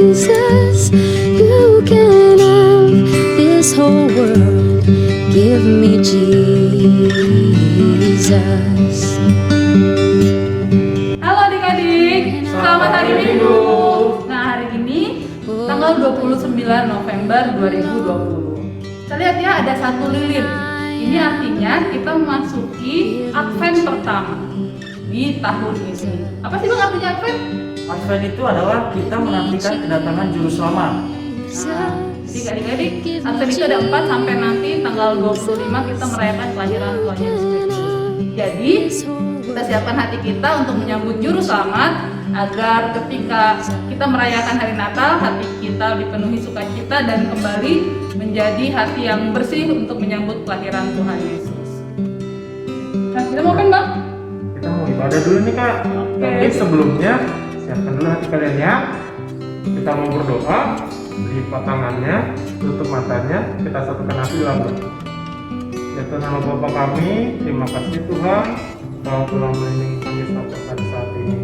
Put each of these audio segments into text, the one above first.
Jesus, you can have this whole world. Give me Jesus. Halo adik-adik, selamat hari Minggu. Nah, hari ini tanggal 29 November 2020. Kita lihat ya, ada satu lilin. Ini artinya kita memasuki Advent pertama di tahun ini. Apa sih Bang artinya Advent? Advent itu adalah kita menantikan kedatangan Juru Selamat. Jadi adik-adik, Advent itu ada 4 sampai nanti tanggal 25 kita merayakan kelahiran Tuhan Yesus Kristus. Jadi kita siapkan hati kita untuk menyambut Juru Selamat, agar ketika kita merayakan hari Natal, hati kita dipenuhi sukacita dan kembali menjadi hati yang bersih untuk menyambut kelahiran Tuhan Yesus. Nah, kita mau kan Bang? Kita mau ibadah dulu nih Kak. Tapi sebelumnya siapkan dulu hati kalian ya. Kita mau berdoa, lipat tangannya, tutup matanya, kita satukan hati dalam doa. Ya Tuhan Allah Bapa kami, terima kasih Tuhan Kau telah melindungi kami sampai pada saat ini.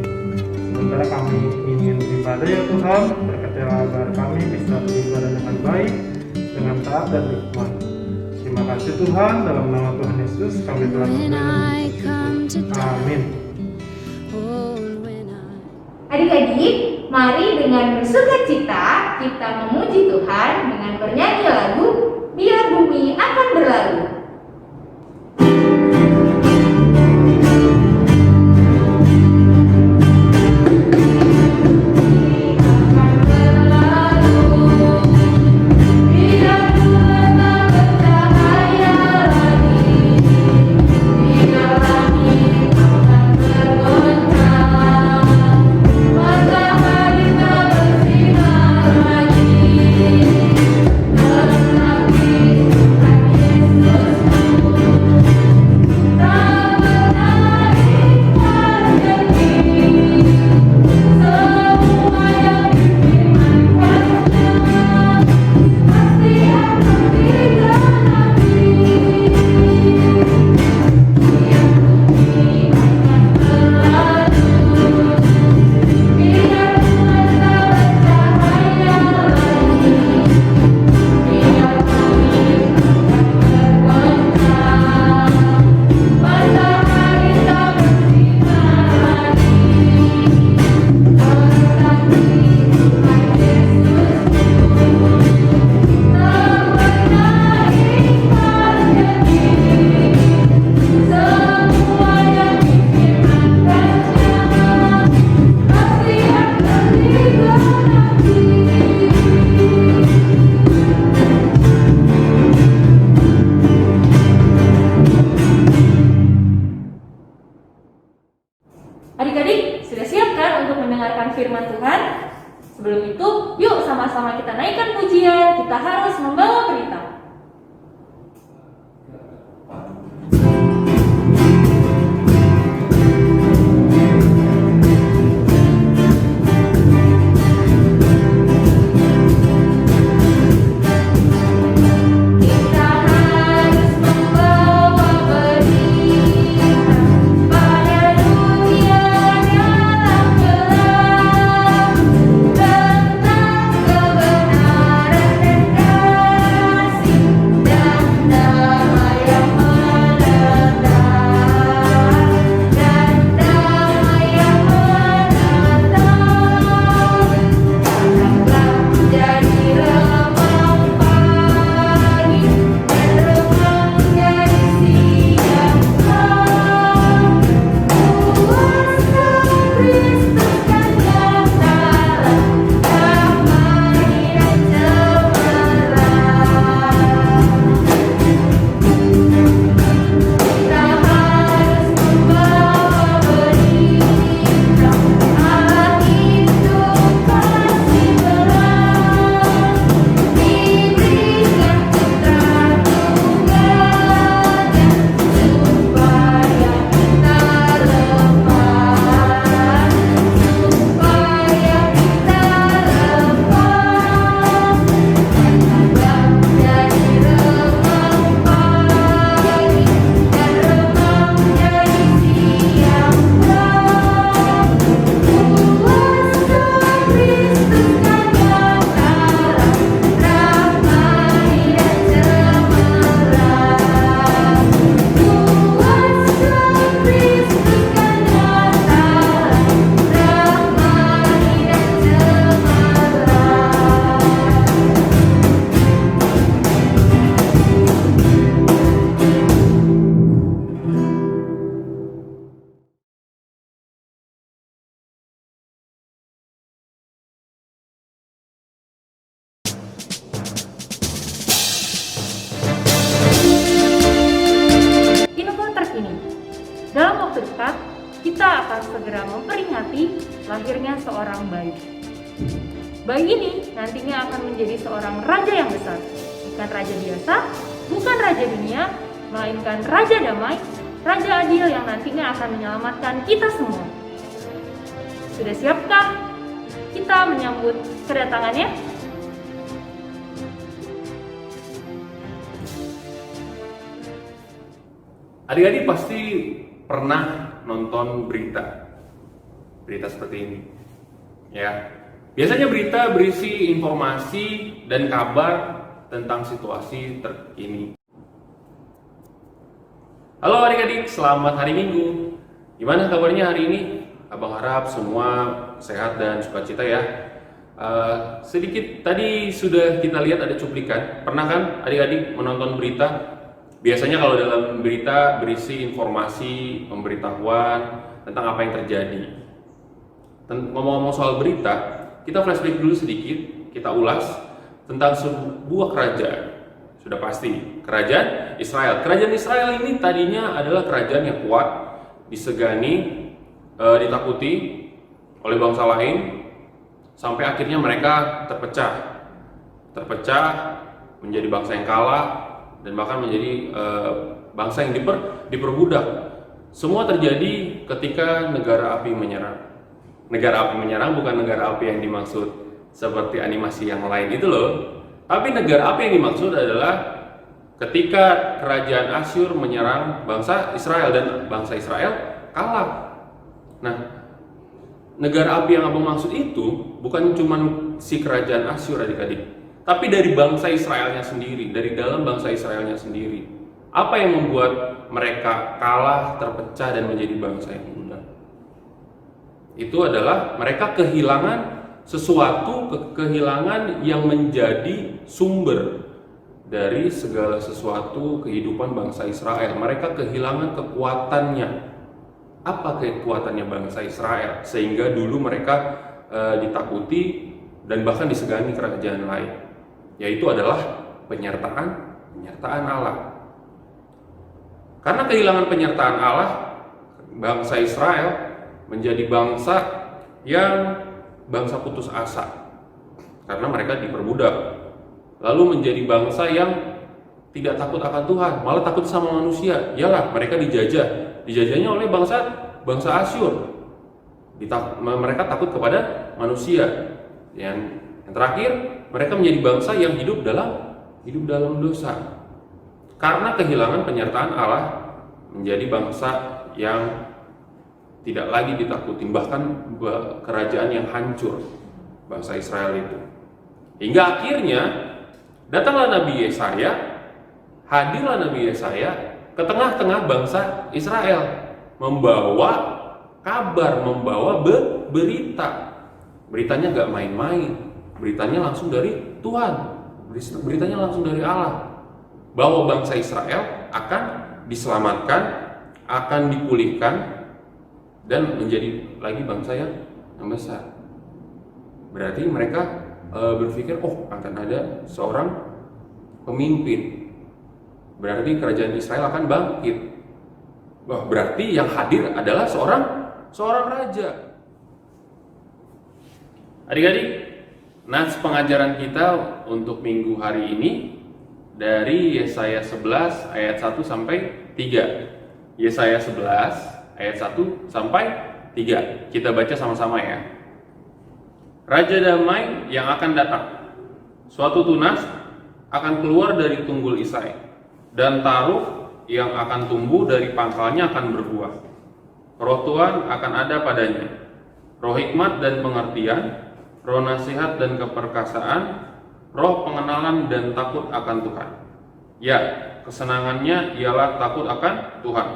Sementara kami ingin beribadah ya Tuhan, berkatilah agar kami bisa beribadah dengan baik, dengan taat dan hikmat. Terima kasih Tuhan, dalam nama Tuhan Yesus kami telah berdoa. Amin. Adik-adik, mari dengan bersukacita kita memuji Tuhan dengan bernyanyi lagu Biar Bumi Akan Berlalu. Adik-adik, sudah siapkan untuk mendengarkan firman Tuhan? Sebelum itu, yuk sama-sama kita naikkan pujian, kita harus membawa berita. Kebenaran dan kasih dekat, kita akan segera memperingati lahirnya seorang bayi. Bayi ini nantinya akan menjadi seorang raja yang besar. Bukan raja biasa, bukan raja dunia, melainkan raja damai, raja adil yang nantinya akan menyelamatkan kita semua. Sudah siapkah kita menyambut kedatangannya? Adik-adik pasti pernah nonton berita seperti ini, ya. Biasanya berita berisi informasi dan kabar tentang situasi terkini. Halo adik-adik, selamat hari Minggu. Gimana kabarnya hari ini? Abang harap semua sehat dan sukacita ya. Sedikit tadi sudah kita lihat ada cuplikan. Pernah kan adik-adik menonton berita? Biasanya kalau dalam berita berisi informasi, pemberitahuan tentang apa yang terjadi. Ngomong-ngomong soal berita, kita flashback dulu sedikit, kita ulas tentang sebuah kerajaan. Sudah pasti, kerajaan Israel. Kerajaan Israel ini tadinya adalah kerajaan yang kuat, disegani, ditakuti oleh bangsa lain, sampai akhirnya mereka terpecah menjadi bangsa yang kalah, dan bahkan menjadi bangsa yang diperbudak. Semua terjadi ketika negara api menyerang. Negara api menyerang bukan negara api yang dimaksud seperti animasi yang lain itu loh. Tapi negara api yang dimaksud adalah ketika kerajaan Asyur menyerang bangsa Israel dan bangsa Israel kalah. Nah, negara api yang abang maksud itu bukan cuma si kerajaan Asyur adik-adik, tapi dari bangsa Israelnya sendiri, dari dalam bangsa Israelnya sendiri. Apa yang membuat mereka kalah, terpecah, dan menjadi bangsa yang budak? Itu adalah mereka kehilangan sesuatu, kehilangan yang menjadi sumber dari segala sesuatu kehidupan bangsa Israel. Mereka kehilangan kekuatannya. Apa kekuatannya bangsa Israel? Sehingga dulu mereka ditakuti dan bahkan disegani kerajaan lain. Yaitu adalah penyertaan Allah. Karena kehilangan penyertaan Allah, bangsa Israel menjadi bangsa yang bangsa putus asa karena mereka diperbudak, lalu menjadi bangsa yang tidak takut akan Tuhan, malah takut sama manusia. Iyalah, mereka dijajahnya oleh bangsa Asyur. Mereka takut kepada manusia. Yang terakhir, mereka menjadi bangsa yang hidup dalam dosa. Karena kehilangan penyertaan Allah, menjadi bangsa yang tidak lagi ditakuti, bahkan kerajaan yang hancur, bangsa Israel itu. Hingga akhirnya datanglah Nabi Yesaya, hadirlah Nabi Yesaya ke tengah-tengah bangsa Israel, membawa kabar, membawa berita. Beritanya gak main-main, beritanya langsung dari Tuhan, beritanya langsung dari Allah, bahwa bangsa Israel akan diselamatkan, akan dipulihkan, dan menjadi lagi bangsa yang besar. Berarti mereka berpikir, akan ada seorang pemimpin. Berarti kerajaan Israel akan bangkit. Wah, berarti yang hadir adalah seorang raja. Adik-adik, nats pengajaran kita untuk minggu hari ini dari Yesaya 11 ayat 1 sampai 3. Yesaya 11 ayat 1 sampai 3. Kita baca sama-sama ya. Raja damai yang akan datang. Suatu tunas akan keluar dari tunggul Isai, dan taruh yang akan tumbuh dari pangkalnya akan berbuah. Roh Tuhan akan ada padanya, roh hikmat dan pengertian, roh nasihat dan keperkasaan, roh pengenalan dan takut akan Tuhan. Ya, kesenangannya ialah takut akan Tuhan.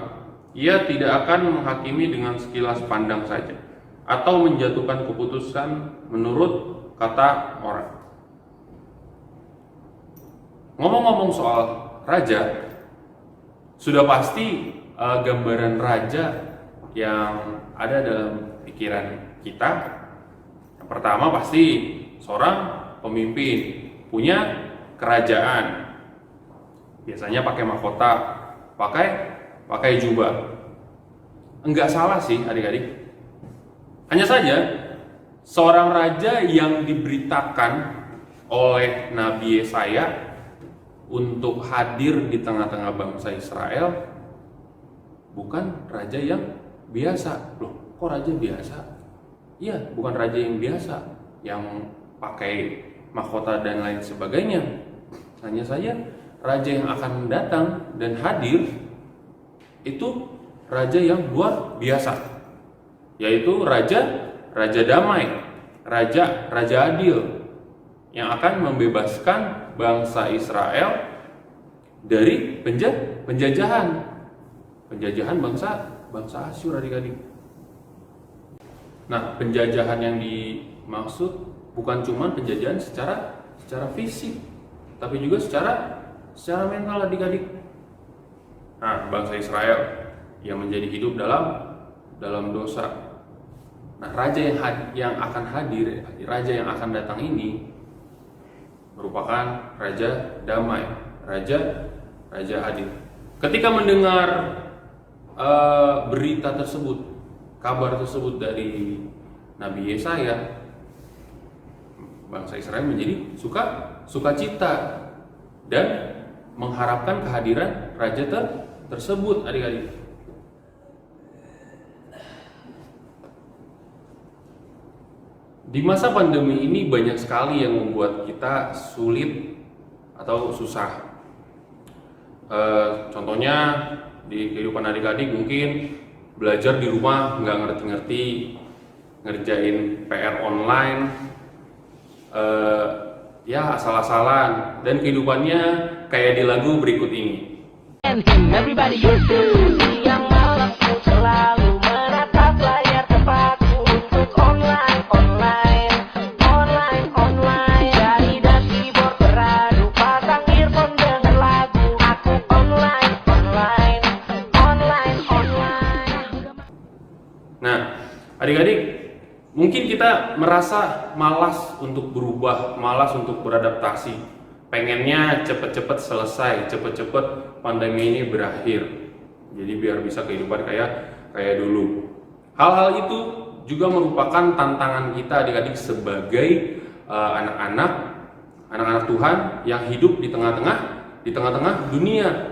Ia tidak akan menghakimi dengan sekilas pandang saja, atau menjatuhkan keputusan menurut kata orang. Ngomong-ngomong soal raja, sudah pasti gambaran raja yang ada dalam pikiran kita. Yang pertama pasti seorang pemimpin, punya kerajaan. Biasanya pakai mahkota, pakai jubah. enggak salah sih adik-adik. Hanya saja seorang raja yang diberitakan oleh Nabi Yesaya untuk hadir di tengah-tengah bangsa Israel bukan raja yang biasa. Loh, kok raja biasa? Iya, bukan raja yang biasa yang pakai mahkota dan lain sebagainya. Hanya saja raja yang akan datang dan hadir itu raja yang luar biasa, yaitu raja damai, raja adil yang akan membebaskan bangsa Israel dari penjajahan bangsa Asyur, adik-adik. Nah, penjajahan yang dimaksud bukan cuma penjajahan secara fisik, tapi juga secara mental, adik-adik. Nah, bangsa Israel yang menjadi hidup dalam dosa. Nah, raja yang akan hadir, raja yang akan datang ini merupakan raja damai, raja adil. Ketika mendengar berita tersebut, kabar tersebut dari Nabi Yesaya, bangsa Israel menjadi sukacita dan mengharapkan kehadiran raja tersebut, adik-adik. Di masa pandemi ini banyak sekali yang membuat kita sulit atau susah. Contohnya di kehidupan adik-adik mungkin belajar di rumah nggak ngerti-ngerti, ngerjain PR online, ya asal-asalan, dan kehidupannya kayak di lagu berikut ini. Everybody used to siang malam selalu menatap layar tempatku untuk online. Jari dan keyboard beradu, pasang earphone denger lagu. Aku online. Nah, adik-adik, mungkin kita merasa malas untuk berubah, malas untuk beradaptasi. Pengennya cepet-cepet selesai, cepet-cepet pandemi ini berakhir. Jadi biar bisa kehidupan kayak dulu. Hal-hal itu juga merupakan tantangan kita, adik-adik, sebagai anak-anak Tuhan yang hidup di tengah-tengah dunia.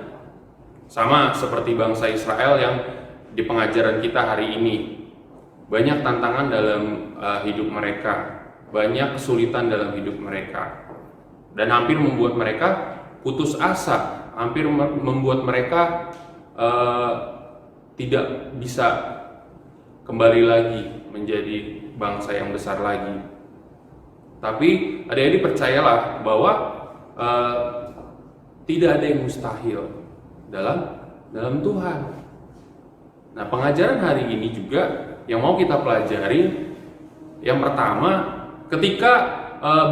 Sama seperti bangsa Israel yang di pengajaran kita hari ini. Banyak tantangan dalam hidup mereka, banyak kesulitan dalam hidup mereka, dan hampir membuat mereka putus asa, hampir membuat mereka tidak bisa kembali lagi menjadi bangsa yang besar lagi. Tapi adik-adik percayalah bahwa tidak ada yang mustahil dalam Tuhan. Nah, pengajaran hari ini juga yang mau kita pelajari, yang pertama, ketika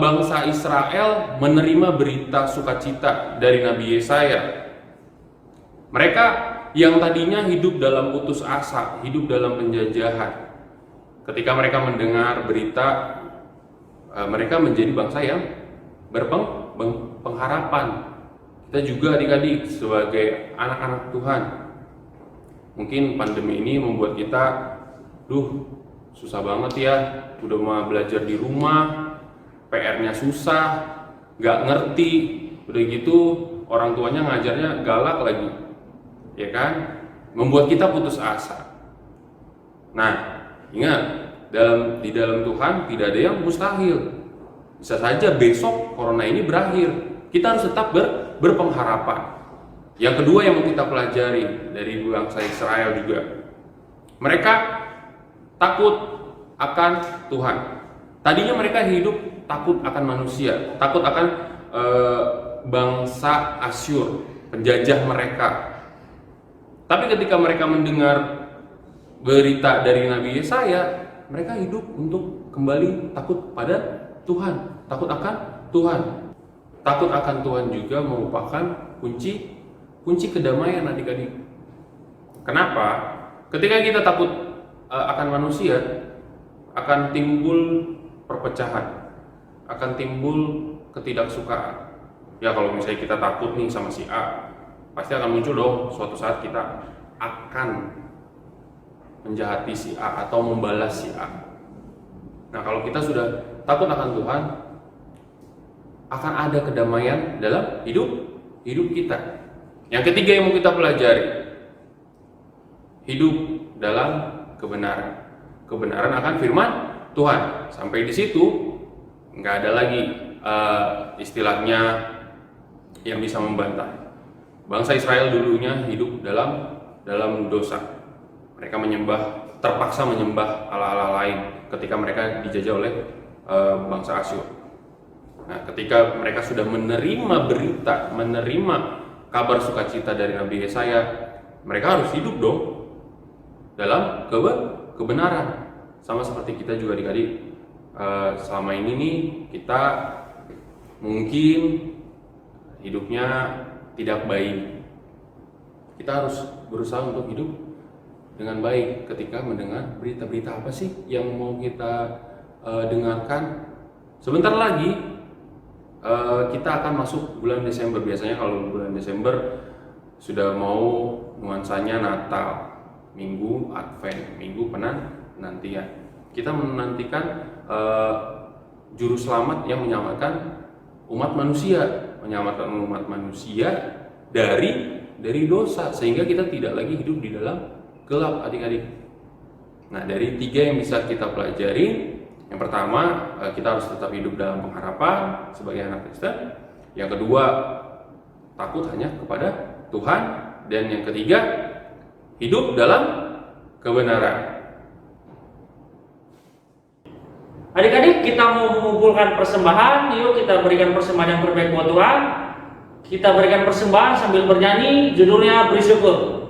bangsa Israel menerima berita sukacita dari Nabi Yesaya, mereka yang tadinya hidup dalam putus asa, hidup dalam penjajahan, ketika mereka mendengar berita, mereka menjadi bangsa yang berpengharapan. Kita juga adik-adik sebagai anak-anak Tuhan, mungkin pandemi ini membuat kita susah banget ya, udah mau belajar di rumah, PR-nya susah, nggak ngerti, udah gitu orang tuanya ngajarnya galak lagi, ya kan, membuat kita putus asa. Nah, ingat, di dalam Tuhan tidak ada yang mustahil. Bisa saja besok corona ini berakhir, kita harus tetap berpengharapan. Yang kedua yang mau kita pelajari dari bangsa Israel juga, mereka takut akan Tuhan. Tadinya mereka hidup takut akan manusia, takut akan bangsa Asyur, penjajah mereka. Tapi ketika mereka mendengar berita dari Nabi Yesaya, mereka hidup untuk kembali takut pada Tuhan, takut akan Tuhan. Takut akan Tuhan juga merupakan kunci kedamaian, adik-adik. Kenapa? Ketika kita takut akan manusia, akan timbul perpecahan, akan timbul ketidaksukaan. Ya, kalau misalnya kita takut nih sama si A, pasti akan muncul dong suatu saat kita akan menjahati si A atau membalas si A. Nah, kalau kita sudah takut akan Tuhan, akan ada kedamaian dalam hidup kita. Yang ketiga yang mau kita pelajari, hidup dalam kebenaran. Kebenaran akan firman Tuhan. Sampai di situ nggak ada lagi istilahnya yang bisa membantah. Bangsa Israel dulunya hidup dalam dosa. Mereka terpaksa menyembah Allah-Allah lain ketika mereka dijajah oleh bangsa Asyur. Nah, ketika mereka sudah menerima berita, menerima kabar sukacita dari Nabi Yesaya, mereka harus hidup dong dalam kebenaran. Sama seperti kita juga adik-adik, selama ini nih kita mungkin hidupnya tidak baik. Kita harus berusaha untuk hidup dengan baik ketika mendengar berita-berita apa sih yang mau kita dengarkan. Sebentar lagi kita akan masuk bulan Desember. Biasanya kalau bulan Desember sudah mau nuansanya Natal, Minggu Advent, Minggu penantian. Kita menantikan juru selamat yang menyelamatkan umat manusia dari dosa, sehingga kita tidak lagi hidup di dalam gelap, adik-adik. Nah, dari 3 yang bisa kita pelajari, yang pertama, kita harus tetap hidup dalam pengharapan sebagai anak Kristen. Yang kedua, takut hanya kepada Tuhan. Dan yang ketiga, hidup dalam kebenaran. Adik-adik, kita mau mengumpulkan persembahan. Yuk kita berikan persembahan yang terbaik buat Tuhan. Kita berikan persembahan sambil bernyanyi, judulnya Beri Syukur.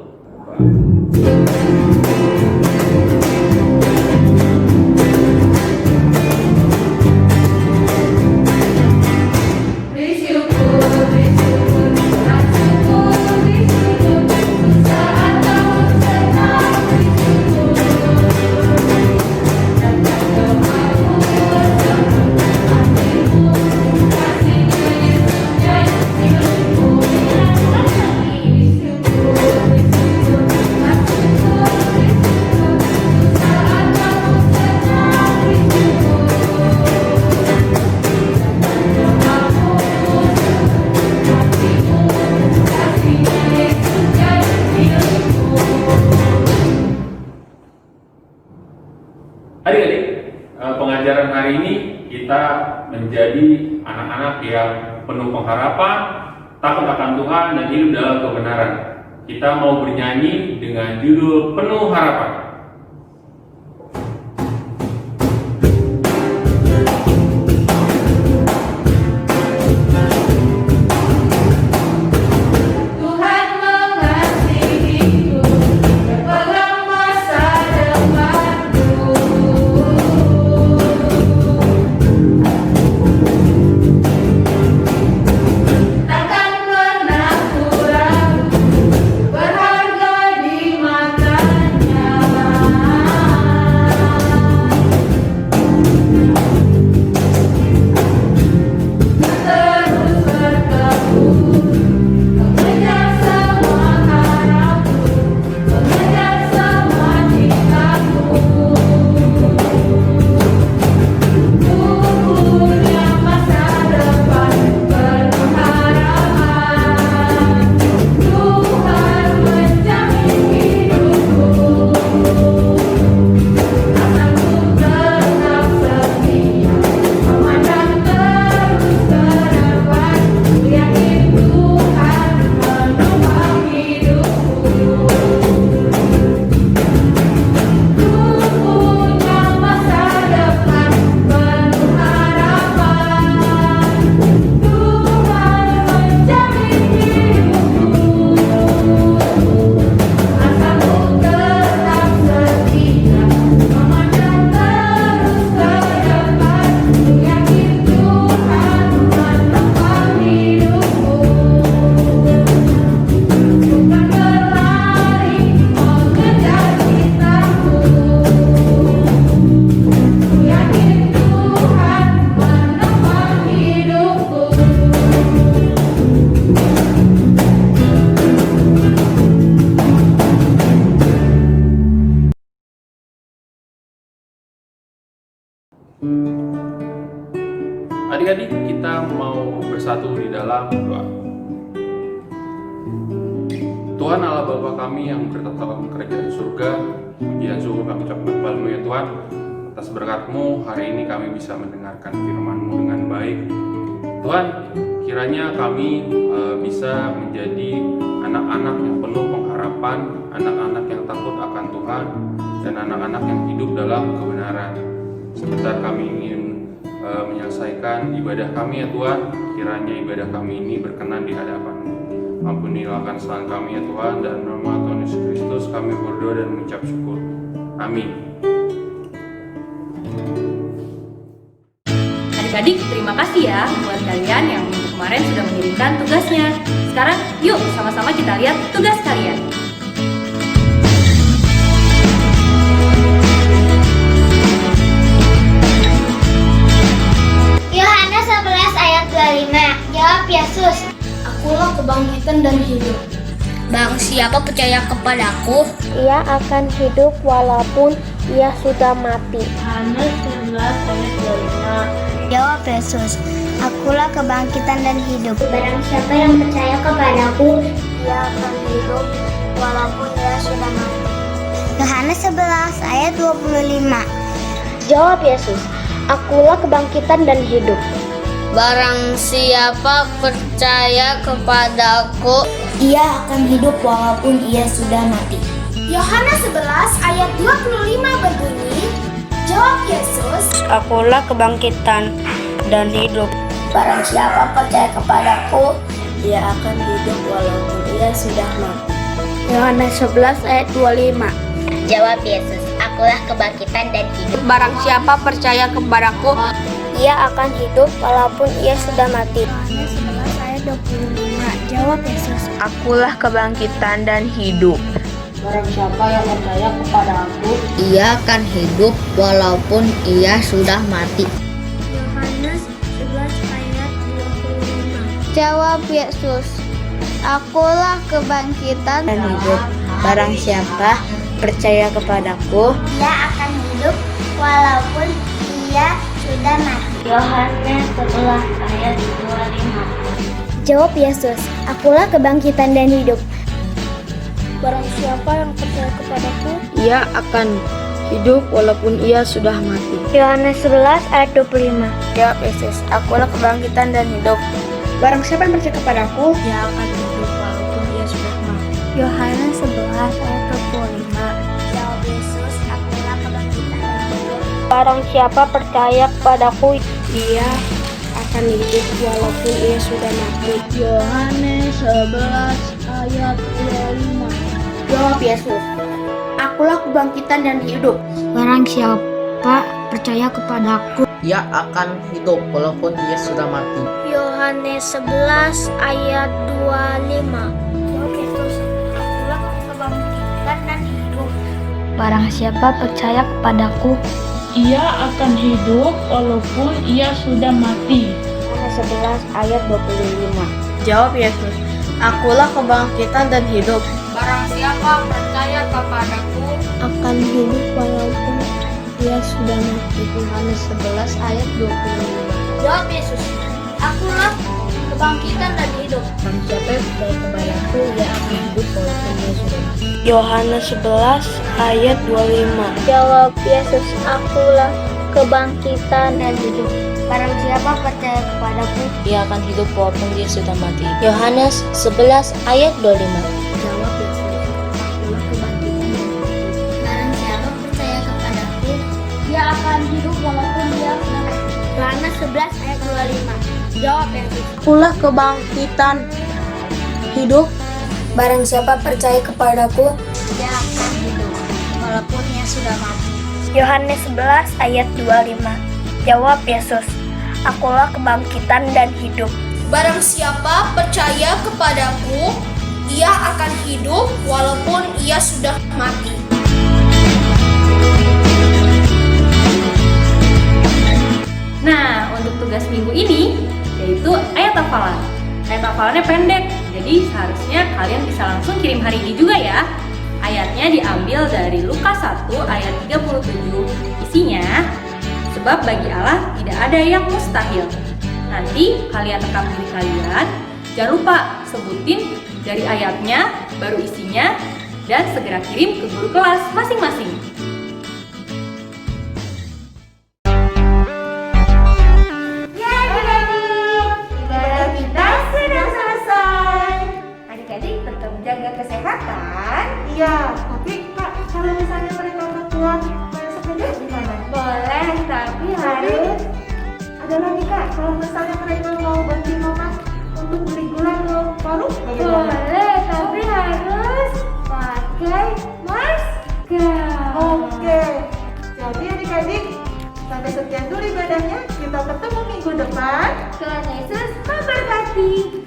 Adik-adik, pengajaran hari ini kita menjadi anak-anak yang penuh pengharapan, takut akan Tuhan, dan hidup dalam kebenaran. Kita mau bernyanyi dengan judul Penuh Harapan. Adik-adik, kita mau bersatu di dalam doa. Tuhan Allah Bapa kami yang bertata dalam kerajaan surga, pujian syukur kami ucapkan kepadamu ya Tuhan. Atas berkat-Mu hari ini kami bisa mendengarkan firman-Mu dengan baik. Tuhan, kiranya kami bisa menjadi anak-anak yang penuh pengharapan, anak-anak yang takut akan Tuhan, dan anak-anak yang hidup dalam kebenaran. Sebentar kami ingin menyelesaikan ibadah kami ya Tuhan. Kiranya ibadah kami ini berkenan di hadapan-Mu. Ampunilah kesalahan kami ya Tuhan, dan nama Tuhan Yesus Kristus kami berdoa dan mengucap syukur. Amin. Adik-adik, terima kasih ya buat kalian yang minggu kemarin sudah mengirimkan tugasnya. Sekarang yuk sama-sama kita lihat tugas kalian. Yohanes 11 ayat 25. Jawab Yesus, Akulah kebangkitan dan hidup. Barang siapa percaya kepadaku, Ia akan hidup walaupun ia sudah mati. Yohanes 11 ayat 25. Jawab Yesus, Akulah kebangkitan dan hidup. Barang siapa yang percaya kepadaku, ia akan hidup walaupun ia sudah mati. Yohanes 11 ayat 25. Jawab Yesus, Akulah kebangkitan dan hidup. Barang siapa percaya kepadaku, Ia akan hidup walaupun ia sudah mati. Yohanes 11 ayat 25 berbunyi, Jawab Yesus, Akulah kebangkitan dan hidup. Barang siapa percaya kepadaku, ia akan hidup walaupun ia sudah mati. Yohanes 11 ayat 25. Jawab Yesus, Akulah kebangkitan dan hidup. Barang siapa percaya kepadaku, Ia akan hidup walaupun ia sudah mati. Yohanes 11 ayat 25. Jawab Yesus, Akulah kebangkitan dan hidup. Barang siapa yang percaya kepada Aku, Ia akan hidup walaupun ia sudah mati. Yohanes 11 ayat 25. Jawab Yesus, Akulah kebangkitan dan hidup. Barang siapa percaya kepadaku, Ia akan hidup walaupun ia sudah mati. Yohanes 11 ayat 25. Jawab Yesus, Akulah kebangkitan dan hidup. Barang siapa yang percaya kepadaku, Ia akan hidup walaupun ia sudah mati. Yohanes 11 ayat 25. Jawab Yesus, Akulah kebangkitan dan hidup. Barang siapa yang percaya kepadaku, Ia akan hidup walaupun ia sudah mati. Yohanes 11 ayat 25. Jawab Yesus, Akulah kebangkitan dan hidup. Barang siapa percaya kepadaku, Ia akan hidup walaupun ia sudah mati. Yohanes 11 ayat 25. Jawab Yesus, Akulah kebangkitan dan hidup. Barang siapa percaya kepadaku, Ia akan hidup walaupun ia sudah mati. Yohanes 11 ayat 25. Jawab Yesus, Akulah kebangkitan dan hidup. barang siapa percaya kepadaku, Ia akan hidup walaupun ia sudah mati. Yohanes 11 ayat 25. Jawab Yesus, Akulah kebangkitan dan hidup. barang siapa percaya kepadaku, Akan hidup walaupun ia sudah mati. Yohanes 11 ayat 25. Jawab Yesus, Akulah kebangkitan dan hidup. Barang siapa yang percaya kepadaku, ia akan hidup walaupun ia sudah mati. Yohanes 11 ayat 25. Jawab Yesus, Akulah kebangkitan dan hidup. Barang siapa percaya kepadaku, Ia akan hidup walaupun dia sudah mati. Yohanes 11 ayat 25. jawab Yesus, Akulah kebangkitan dan hidup. Barang siapa percaya kepadaku, dia akan hidup walaupun dia sudah mati. Yohanes 11 ayat 25. Jawab Yesus, Akulah kebangkitan hidup. barang siapa percaya kepadaku, dia akan hidup walaupun ia sudah mati. Yohanes 11 ayat 25. Jawab Yesus, Akulah kebangkitan dan hidup. Barang siapa percaya kepadaku, ia akan hidup walaupun ia sudah mati. Nah, untuk tugas minggu ini yaitu ayat hafalan. Ayat hafalannya pendek, jadi seharusnya kalian bisa langsung kirim hari ini juga ya. Ayatnya diambil dari Lukas 1 ayat 37. Isinya, Sebab bagi Allah tidak ada yang mustahil. Nanti kalian rekam diri kalian, jangan lupa sebutin dari ayatnya, baru isinya, dan segera kirim ke guru kelas masing-masing. Ibadah kita sudah selesai. Adik-adik tetap jaga kesehatan. Iya, tapi Kak, kalau misalnya mereka berdua main sepeda gimana? Boleh, tapi harus ada lagi Kak. Kalau misalnya mereka mau bantu mama untuk beli gula baru, boleh, tapi harus pakai masker. Oke. Jadi adik-adik, sampai sekian dulu ibadahnya. Kita ketemu minggu depan. Tuhan Yesus memberkati.